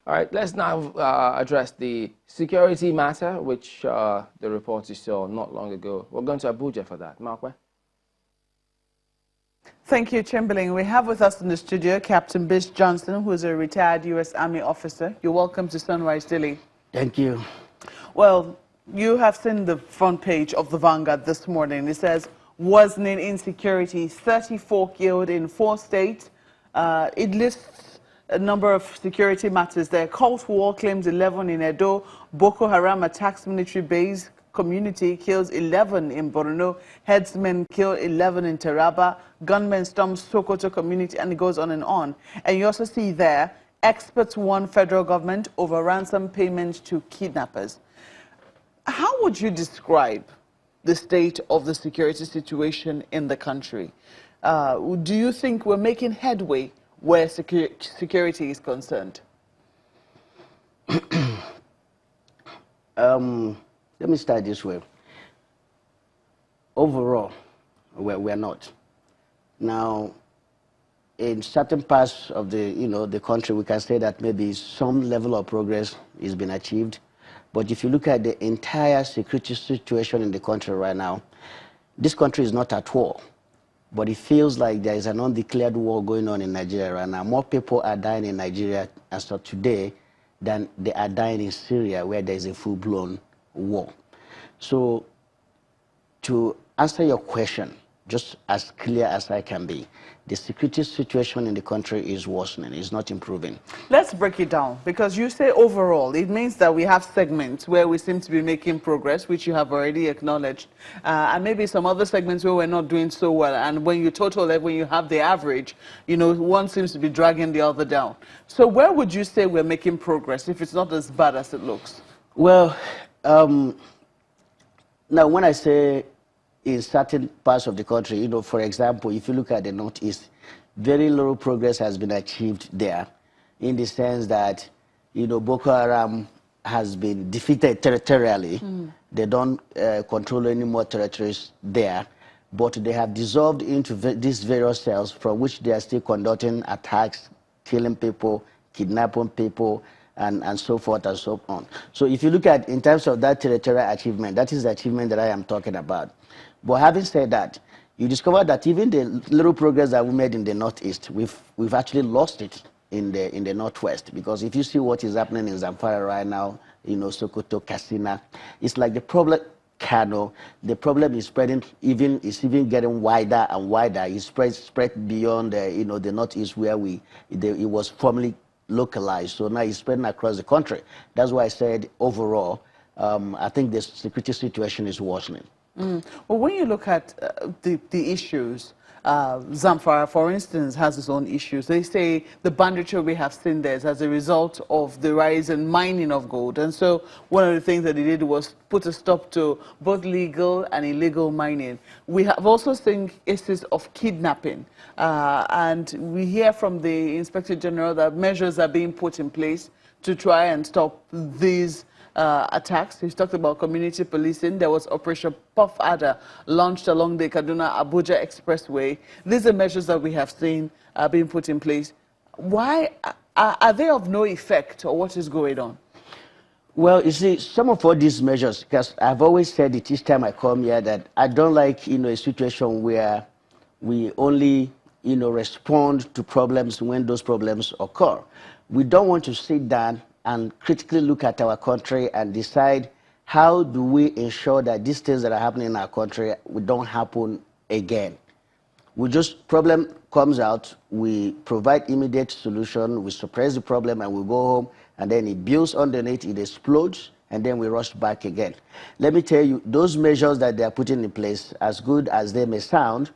All right, let's now address the security matter, which the report you saw not long ago. We're going to Abuja for that. Markwe? Thank you, Chamberlain. We have with us in the studio Captain Bish Johnson, who is a retired U.S. Army officer. You're welcome to Sunrise Daily. Thank you. Well, you have seen the front page of the Vanguard this morning. It says, worsening insecurity, 34 killed in 4 states. It lists a number of security matters there. Call for war claims 11 in Edo. Boko Haram attacks military base. Community kills 11 in Borno. Headsmen kill 11 in Taraba. Gunmen storm Sokoto community, and it goes on and on. And you also see there, experts warn federal government over ransom payments to kidnappers. How would you describe the state of the security situation in the country? Do you think we're making headway where security is concerned? Let me start this way. Overall, we're not. Now, in certain parts of the country, we can say that maybe some level of progress has been achieved. But if you look at the entire security situation in the country right now, this country is not at war. But it feels like there is an undeclared war going on in Nigeria right now. More people are dying in Nigeria as of today than they are dying in Syria, where there is a full-blown war. So, to answer your question, just as clear as I can be, the security situation in the country is worsening, it's not improving. Let's break it down, because you say overall, it means that we have segments where we seem to be making progress, which you have already acknowledged, and maybe some other segments where we're not doing so well, and when you total it, when you have the average, one seems to be dragging the other down. So where would you say we're making progress, if it's not as bad as it looks? Well, now when I say in certain parts of the country, for example, if you look at the Northeast, very little progress has been achieved there, in the sense that, Boko Haram has been defeated territorially. They don't control any more territories there, but they have dissolved into these various cells from which they are still conducting attacks, killing people, kidnapping people, and so forth and so on. So if you look at, in terms of that territorial achievement, that is the achievement that I am talking about. But having said that, you discover that even the little progress that we made in the Northeast, we've actually lost it in the Northwest. Because if you see what is happening in Zamfara right now, Sokoto, Katsina, it's like the problem, Kano, the problem is spreading, it's even getting wider and wider. It's spread beyond the Northeast, where it was formerly localized. So now it's spreading across the country. That's why I said overall, I think the security situation is worsening. Well, when you look at the issues, Zamfara, for instance, has its own issues. They say the banditry we have seen there is as a result of the rise in mining of gold. And so one of the things that they did was put a stop to both legal and illegal mining. We have also seen cases of kidnapping. And we hear from the Inspector General that measures are being put in place to try and stop these attacks. He's talked about community policing. There was Operation Puff Adder launched along the Kaduna-Abuja Expressway. These are measures that we have seen being put in place. Why are they of no effect, or what is going on? Well, you see, some of all these measures, because I've always said it each time I come here, that I don't like, a situation where we only, respond to problems when those problems occur. We don't want to sit down and critically look at our country and decide how do we ensure that these things that are happening in our country don't happen again. Problem comes out, we provide immediate solution, we suppress the problem, and we go home, and then it builds underneath, it explodes, and then we rush back again. Let me tell you, those measures that they are putting in place, as good as they may sound,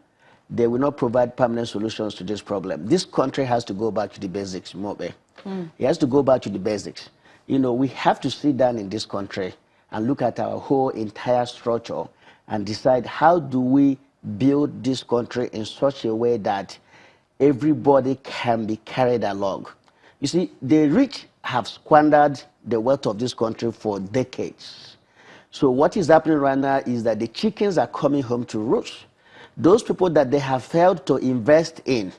they will not provide permanent solutions to this problem. This country has to go back to the basics, Mobe. It has to go back to the basics. We have to sit down in this country and look at our whole entire structure and decide how do we build this country in such a way that everybody can be carried along. You see, the rich have squandered the wealth of this country for decades. So what is happening right now is that the chickens are coming home to roost. Those people that they have failed to invest in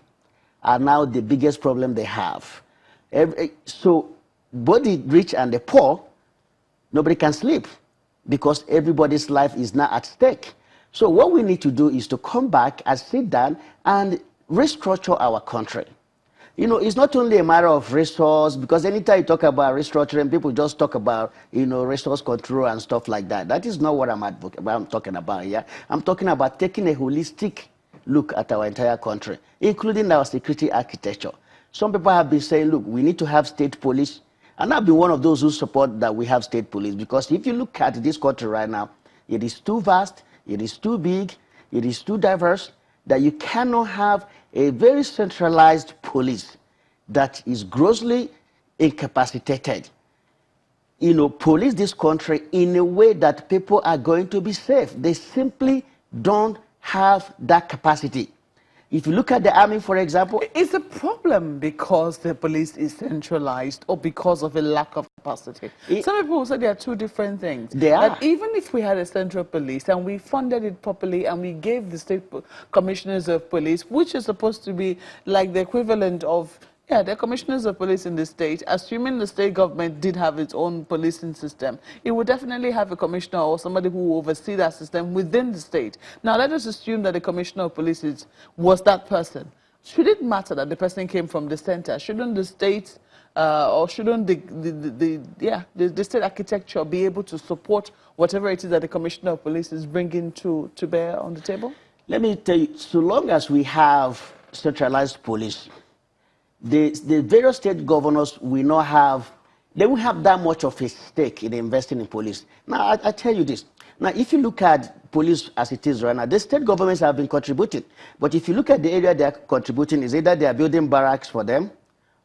are now the biggest problem they have. So both the rich and the poor, nobody can sleep because everybody's life is now at stake. So what we need to do is to come back and sit down and restructure our country. You know, it's not only a matter of resource, because anytime you talk about restructuring, people just talk about, you know, resource control and stuff like that. That is not what I'm talking about here. I'm talking about taking a holistic look at our entire country, including our security architecture. Some people have been saying, look, we need to have state police. And I've been one of those who support that we have state police, because if you look at this country right now, it is too vast, it is too big, it is too diverse, that you cannot have a very centralized police that is grossly incapacitated, you know, police this country in a way that people are going to be safe. They simply don't have that capacity. If you look at the army, for example... Is a problem because the police is centralized or because of a lack of capacity? Some people will say there are two different things. They are. That even if we had a central police and we funded it properly and we gave the state commissioners of police, which is supposed to be like the equivalent of... Yeah, the commissioners of police in the state, assuming the state government did have its own policing system, it would definitely have a commissioner or somebody who will oversee that system within the state. Now, let us assume that the commissioner of police was that person. Should it matter that the person came from the center? Shouldn't the state or shouldn't the state architecture be able to support whatever it is that the commissioner of police is bringing to bear on the table? Let me tell you, so long as we have centralized police, the various state governors will not have, they won't have that much of a stake in investing in police. Now, I tell you this. Now, if you look at police as it is right now, the state governments have been contributing. But if you look at the area they are contributing, is either they are building barracks for them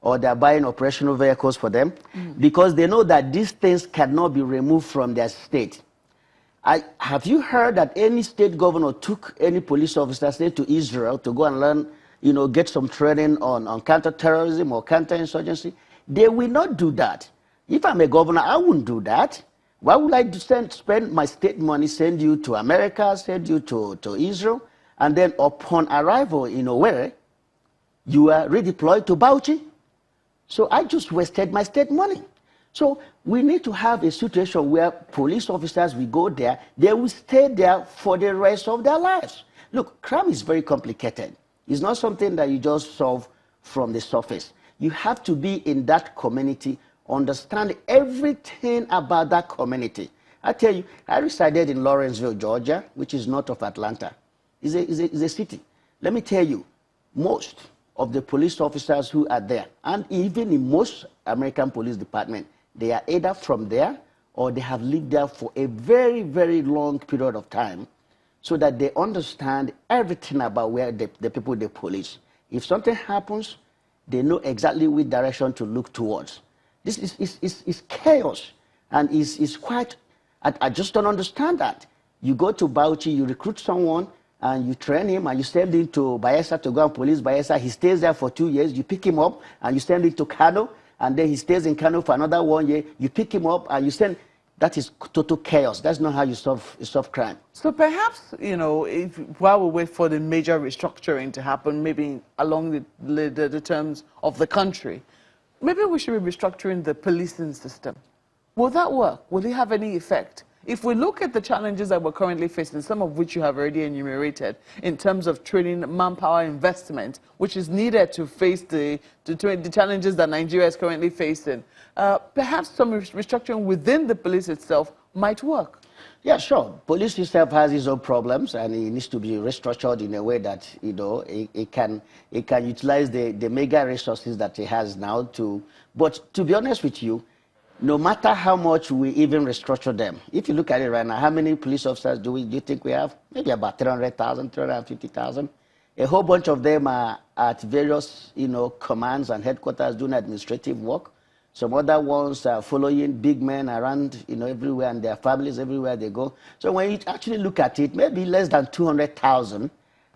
or they are buying operational vehicles for them, because they know that these things cannot be removed from their state. Have you heard that any state governor took any police officer, say, to Israel to go and learn, you know, get some training on counterterrorism or counterinsurgency? They will not do that. If I'm a governor, I wouldn't do that. Why would I spend my state money, send you to America, send you to Israel, and then upon arrival in Owerri, you are redeployed to Bauchi? So I just wasted my state money. So we need to have a situation where police officers will go there, they will stay there for the rest of their lives. Look, crime is very complicated. It's not something that you just solve from the surface. You have to be in that community, understand everything about that community. I tell you, I resided in Lawrenceville, Georgia, which is north of Atlanta. It's a city. Let me tell you, most of the police officers who are there, and even in most American police departments, they are either from there or they have lived there for a very, very long period of time, so that they understand everything about where the people they police. If something happens, they know exactly which direction to look towards. This is chaos, and is quite, I just don't understand that. You go to Bauchi, you recruit someone, and you train him, and you send him to Bayelsa to go and police Bayelsa. He stays there for 2 years. You pick him up, and you send him to Kano, and then he stays in Kano for another 1 year. You pick him up, and you send... That is total chaos. That's not how you solve crime. So perhaps, you know, while we wait for the major restructuring to happen, maybe along the terms of the country, maybe we should be restructuring the policing system. Will that work? Will it have any effect? If we look at the challenges that we're currently facing, some of which you have already enumerated, in terms of training, manpower investment, which is needed to face the challenges that Nigeria is currently facing, perhaps some restructuring within the police itself might work. Yeah, sure. Police itself has its own problems, and it needs to be restructured in a way that, you know, it can utilize the mega resources that it has now to. But to be honest with you, no matter how much we even restructure them, if you look at it right now, how many police officers do you think we have? Maybe about 300,000, 350,000. A whole bunch of them are at various, you know, commands and headquarters doing administrative work. Some other ones are following big men around, you know, everywhere, and their families everywhere they go. So when you actually look at it, maybe less than 200,000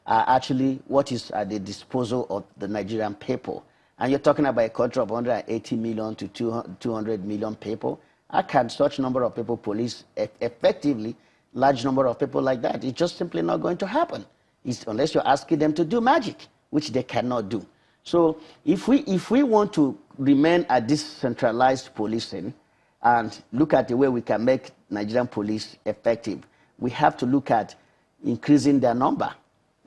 are actually what is at the disposal of the Nigerian people. And you're talking about a country of 180 million to 200 million people. How can such number of people police effectively large number of people like that? It's just simply not going to happen. Unless you're asking them to do magic, which they cannot do. So if we want to remain at this centralized policing and look at the way we can make Nigerian police effective, we have to look at increasing their number,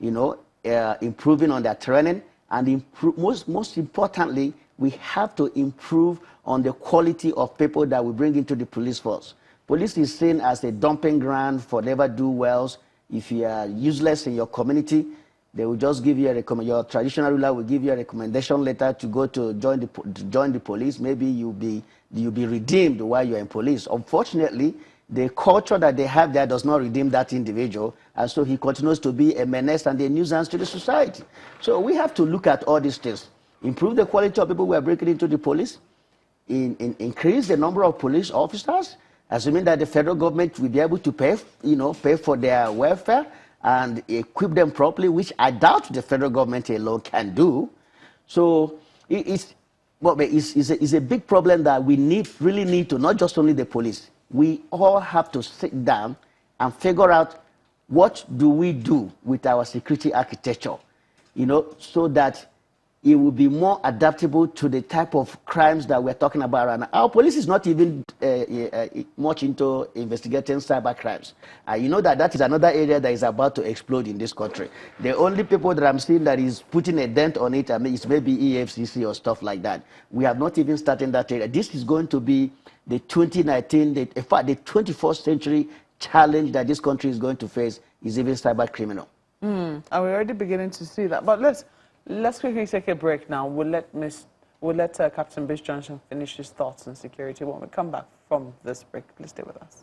improving on their training, and most importantly, we have to improve on the quality of people that we bring into the police force. Police is seen as a dumping ground for never-do-wells. If you are useless in your community, they will just give you your traditional ruler will give you a recommendation letter to go to join the police. Maybe you'll be redeemed while you're in police. Unfortunately, the culture that they have there does not redeem that individual, and so he continues to be a menace and a nuisance to the society. So we have to look at all these things. Improve the quality of people who are breaking into the police, increase the number of police officers, assuming that the federal government will be able to pay for their welfare and equip them properly, which I doubt the federal government alone can do. So it's a big problem that we really need to, not just only the police. We all have to sit down and figure out what do we do with our security architecture, so that it will be more adaptable to the type of crimes that we're talking about right now. Our police is not even much into investigating cyber crimes. You know that is another area that is about to explode in this country. The only people that I'm seeing that is putting a dent on it, is maybe EFCC or stuff like that. We have not even started that area. This is going to be the 2019, in fact, the 21st century challenge that this country is going to face is even cyber criminal. And we're already beginning to see that. But let's quickly take a break now. We'll let Captain Bish Johnson finish his thoughts on security when we come back from this break. Please stay with us.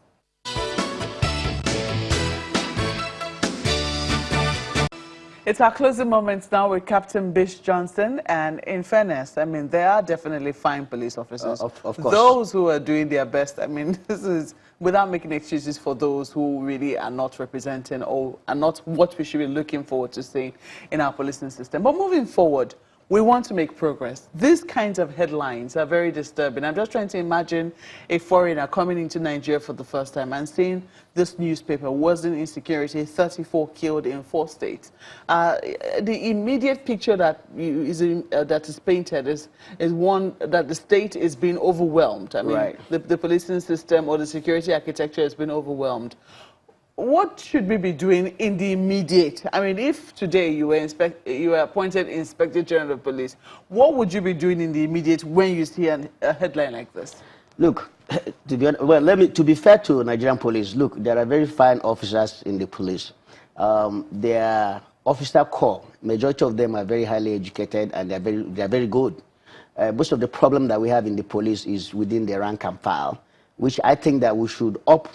It's our closing moments now with Captain Bish Johnson, and in fairness, I mean, there are definitely fine police officers. Of course. Those who are doing their best. I mean, this is without making excuses for those who really are not representing or are not what we should be looking forward to seeing in our policing system. But moving forward, we want to make progress. These kinds of headlines are very disturbing. I'm just trying to imagine a foreigner coming into Nigeria for the first time and seeing this newspaper, worsening insecurity, 34 killed in 4 states. The immediate picture that is painted is one that the state is being overwhelmed. I mean, right. the policing system or the security architecture has been overwhelmed. What should we be doing in the immediate? I mean, if today you were appointed Inspector General of Police, what would you be doing in the immediate when you see a headline like this? Look, to be fair to Nigerian police, look, there are very fine officers in the police. Their officer corps, majority of them are very highly educated and they're very good. Most of the problem that we have in the police is within the rank and file, which I think that we should up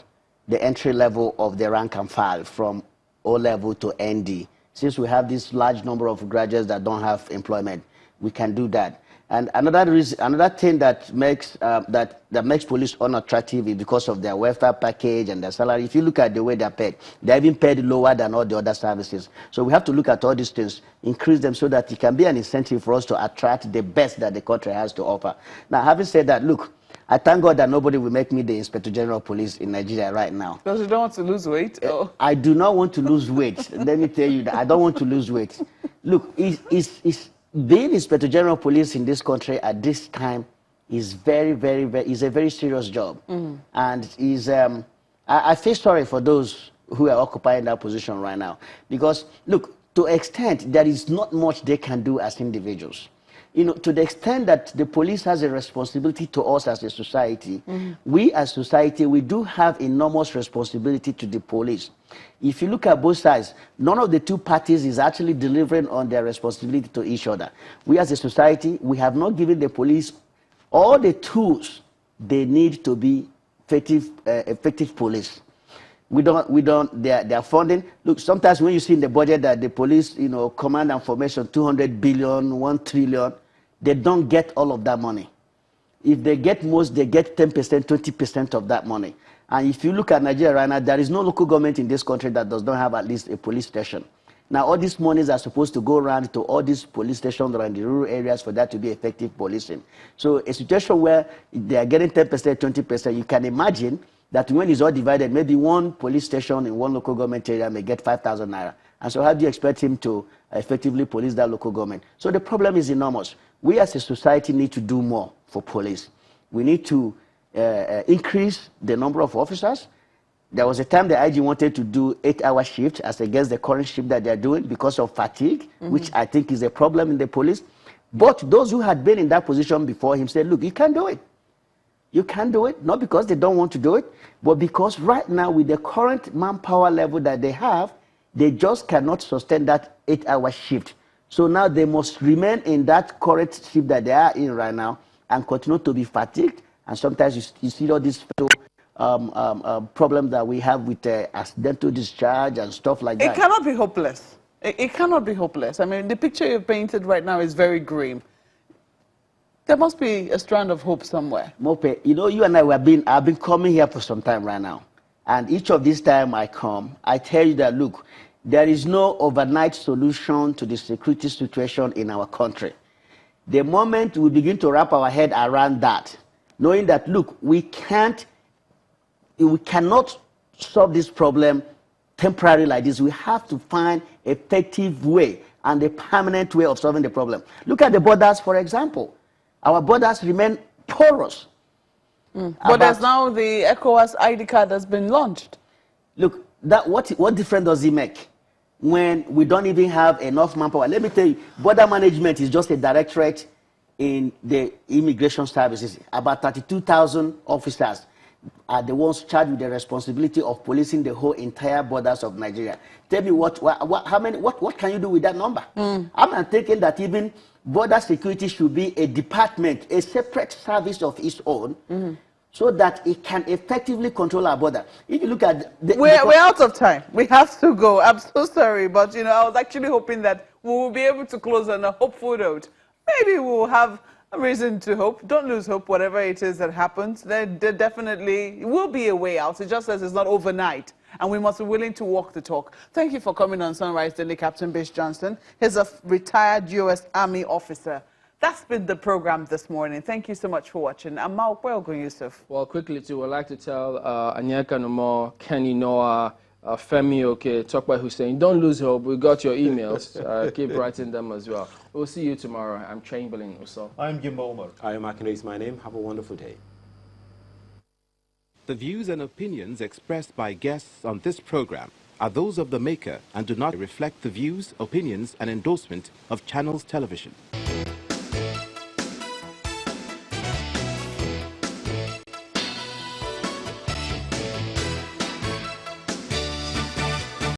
the entry level of the rank and file from O level to ND. Since we have this large number of graduates that don't have employment, we can do that. And another thing that makes police unattractive is because of their welfare package and their salary. If you look at the way they're paid, they're even paid lower than all the other services. So we have to look at all these things, increase them so that it can be an incentive for us to attract the best that the country has to offer. Now, having said that, look, I thank God that nobody will make me the Inspector General of Police in Nigeria right now. Because you don't want to lose weight? Oh. I do not want to lose weight. Let me tell you that I don't want to lose weight. Look, being Inspector General of Police in this country at this time is is a very serious job. And I feel sorry for those who are occupying that position right now. Because, look, to an extent, there is not much they can do as individuals. To the extent that the police has a responsibility to us as a society, we as society, we do have enormous responsibility to the police. If you look at both sides, none of the two parties is actually delivering on their responsibility to each other. We as a society, we have not given the police all the tools they need to be effective police. Their funding. Look, sometimes when you see in the budget that the police, command and formation, 200 billion, 1 trillion, they don't get all of that money. If they get most, they get 10%, 20% of that money. And if you look at Nigeria right now, there is no local government in this country that does not have at least a police station. Now, all these monies are supposed to go around to all these police stations around the rural areas for that to be effective policing. So a situation where they are getting 10%, 20%, you can imagine that when it's all divided, maybe one police station in one local government area may get 5,000 naira. And so how do you expect him to effectively police that local government? So the problem is enormous. We as a society need to do more for police. We need to increase the number of officers. There was a time the IG wanted to do 8-hour shift as against the current shift that they're doing because of fatigue, which I think is a problem in the police. But those who had been in that position before him said, look, you can't do it. You can't do it, not because they don't want to do it, but because right now with the current manpower level that they have, they just cannot sustain that 8-hour shift. So now they must remain in that current shift that they are in right now and continue to be fatigued. And sometimes you see all these problems that we have with accidental discharge and stuff like that. It cannot be hopeless. It cannot be hopeless. I mean, the picture you've painted right now is very grim. There must be a strand of hope somewhere. Mope, you know, you and I, I've been coming here for some time right now. And each of these time I come, I tell you that, look, there is no overnight solution to the security situation in our country. The moment we begin to wrap our head around that, knowing that, look, we cannot solve this problem temporarily like this. We have to find an effective way and a permanent way of solving the problem. Look at the borders, for example. Our borders remain porous. But there's now the ECOWAS ID card has been launched. Look, what difference does it make when we don't even have enough manpower? Let me tell you, border management is just a directorate in the immigration services. About 32,000 officers are the ones charged with the responsibility of policing the whole entire borders of Nigeria. Tell me what can you do with that number? I'm thinking that even border security should be a department, a separate service of its own, so that it can effectively control our border. If you look at we're out of time. We have to go. I'm so sorry, but you know, I was actually hoping that we will be able to close on a hopeful note. Maybe we'll have a reason to hope. Don't lose hope, whatever it is that happens. There definitely will be a way out. It just says it's not overnight. And we must be willing to walk the talk. Thank you for coming on Sunrise Daily, Captain Bish Johnson. He's a retired U.S. Army officer. That's been the program this morning. Thank you so much for watching. I'm Maokwe Yusuf. Well, quickly too, I'd like to tell Anyeka Nomo, Kenny Noah, Femi Oke, Tokwe Hussein, don't lose hope. We got your emails. Keep writing them as well. We'll see you tomorrow. I'm Chamberlain Uso. I'm Gimba Omar. I am Akino is my name. Have a wonderful day. The views and opinions expressed by guests on this program are those of the maker and do not reflect the views, opinions, and endorsement of Channels Television.